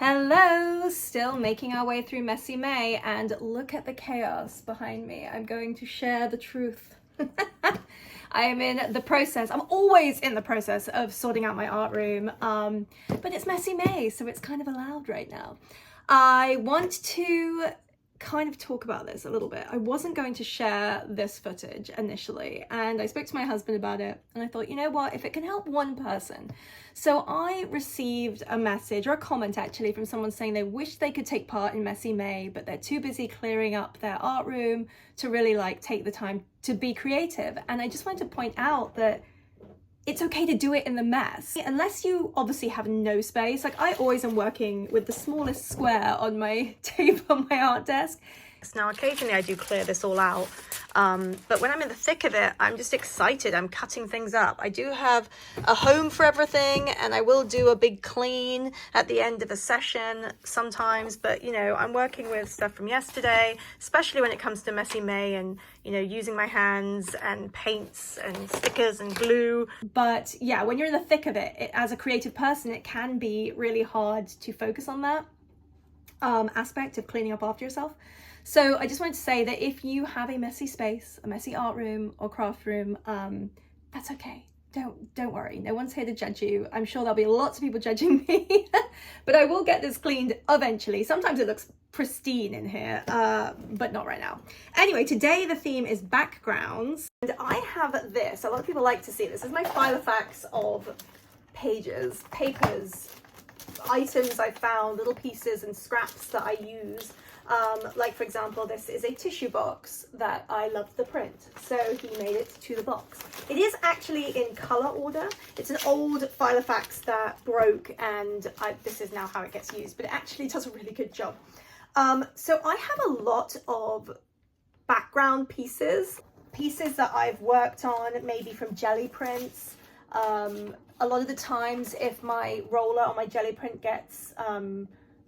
Hello, still making our way through Messy May, and look at the chaos behind me. I'm going to share the truth. I am in the process, I'm always in the process of sorting out my art room, but it's Messy May, so it's kind of allowed right now. I want to kind of talk about this a little bit. I wasn't going to share this footage initially, and I spoke to my husband about it, and I thought, you know what, if it can help one person. So I received a message, or a comment actually, from someone saying they wish they could take part in Messy May, but they're too busy clearing up their art room to really take the time to be creative. And I just wanted to point out that it's okay to do it in the mess. Unless you obviously have no space. I always am working with the smallest square on my table on my art desk. Now occasionally I do clear this all out, but when I'm in the thick of it, I'm just excited. I'm cutting things up. I do have a home for everything, and I will do a big clean at the end of a session sometimes, but you know, I'm working with stuff from yesterday, especially when it comes to Messy May and, you know, using my hands and paints and stickers and glue. But yeah, when you're in the thick of it, as a creative person, it can be really hard to focus on that aspect of cleaning up after yourself. So I just wanted to say that if you have a messy space, a messy art room or craft room, that's okay. Don't worry. No one's here to judge you. I'm sure there'll be lots of people judging me, but I will get this cleaned eventually. Sometimes it looks pristine in here, but not right now. Anyway, today the theme is backgrounds, and I have this. A lot of people like to see this. This is my Filofax of pages, papers, items I found, little pieces and scraps that I use. Like for example, this is a tissue box that I loved the print, so he made it to the box. It is actually in color order. It's an old Filofax that broke, and this is now how it gets used, but it actually does a really good job. So I have a lot of background pieces that I've worked on, maybe from jelly prints. A lot of the times if my roller or my jelly print gets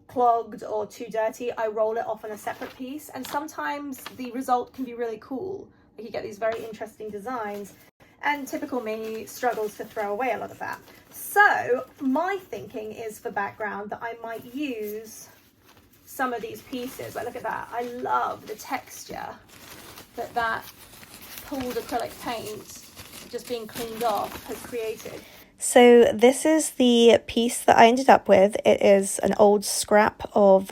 clogged or too dirty, I roll it off on a separate piece, and sometimes the result can be really cool. You get these very interesting designs, and typical me struggles to throw away a lot of that. So my thinking is, for background, that I might use some of these pieces. Look at that. I love the texture that pulled acrylic paint just being cleaned off has created. So this is the piece that I ended up with. It is an old scrap of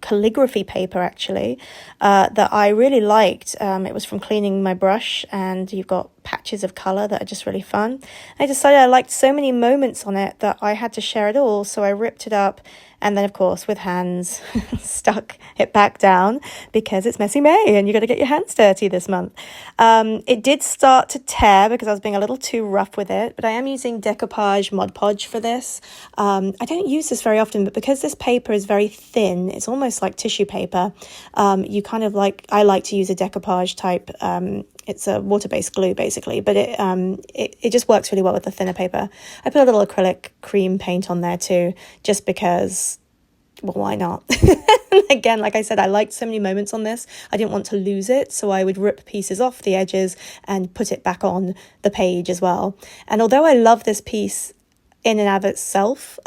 calligraphy paper, actually, that I really liked. It was from cleaning my brush, and you've got patches of colour that are just really fun. I decided I liked so many moments on it that I had to share it all, so I ripped it up, and then of course with hands stuck it back down, because it's Messy May and you got to get your hands dirty this month. It did start to tear because I was being a little too rough with it, but I am using decoupage Mod Podge for this. I don't use this very often, but because this paper is very thin, it's almost like tissue paper, you kind of I like to use a decoupage type. It's a water-based glue basically, but it just works really well with the thinner paper. I put a little acrylic cream paint on there too, just because, well, why not? Again, like I said, I liked so many moments on this. I didn't want to lose it, so I would rip pieces off the edges and put it back on the page as well. And although I love this piece in and of itself,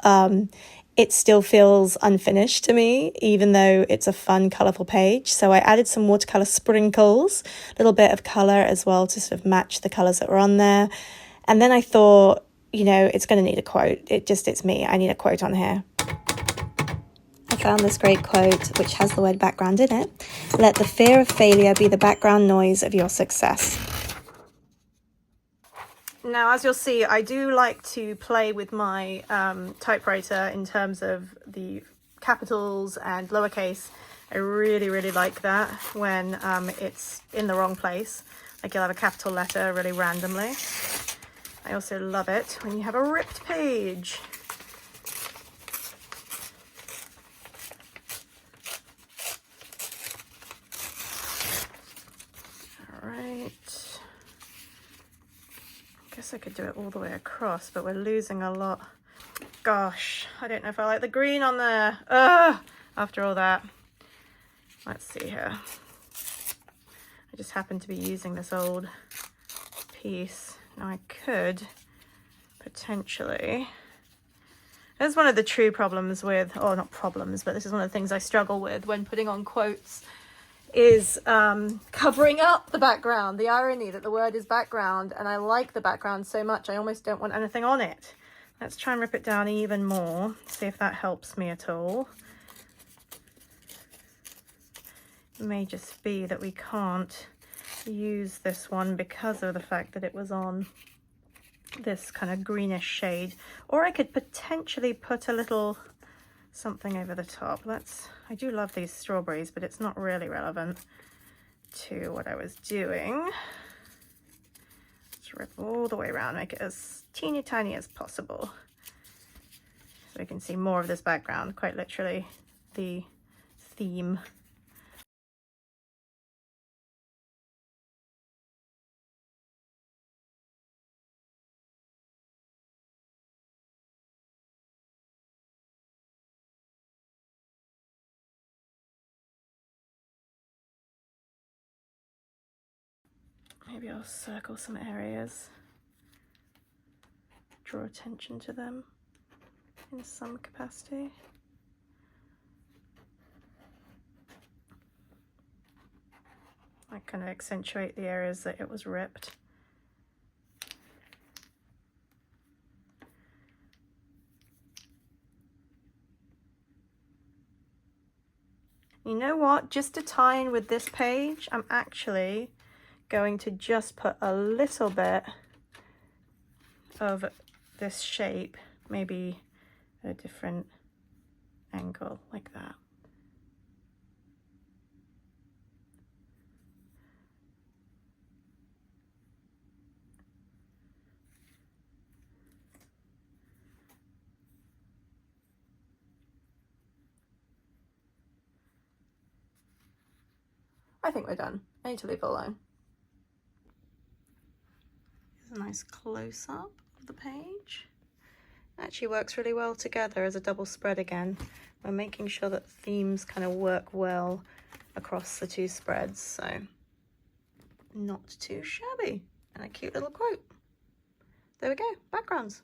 it still feels unfinished to me, even though it's a fun, colourful page. So I added some watercolour sprinkles, a little bit of colour as well to sort of match the colours that were on there. And then I thought, you know, it's going to need a quote. It's me. I need a quote on here. I found this great quote, which has the word background in it. Let the fear of failure be the background noise of your success. Now, as you'll see, I do like to play with my typewriter in terms of the capitals and lowercase. I really, really like that when it's in the wrong place. Like you'll have a capital letter really randomly. I also love it when you have a ripped page. All right. Guess I could do it all the way across, but we're losing a lot. Gosh, I don't know if I like the green on there. After all that. Let's see here. I just happen to be using this old piece. Now I could potentially That's one of the true problems with, or not problems, but this is one of the things I struggle with when putting on quotes, is covering up the background. The irony that the word is background, and I like the background so much I almost don't want anything on it. Let's try and rip it down even more, see if that helps me at all. It may just be that we can't use this one because of the fact that it was on this kind of greenish shade, or I could potentially put a little something over the top. I do love these strawberries, but it's not really relevant to what I was doing. Let's rip all the way around, make it as teeny tiny as possible so we can see more of this background, quite literally the theme. Maybe I'll circle some areas, draw attention to them in some capacity. I kind of accentuate the areas that it was ripped. You know what? Just to tie in with this page, I'm actually going to just put a little bit of this shape, maybe at a different angle, like that. I think we're done. I need to leave it alone. Here's a nice close-up of the page. It actually works really well together as a double spread again. We're making sure that themes kind of work well across the two spreads, so not too shabby. And a cute little quote. There we go, backgrounds.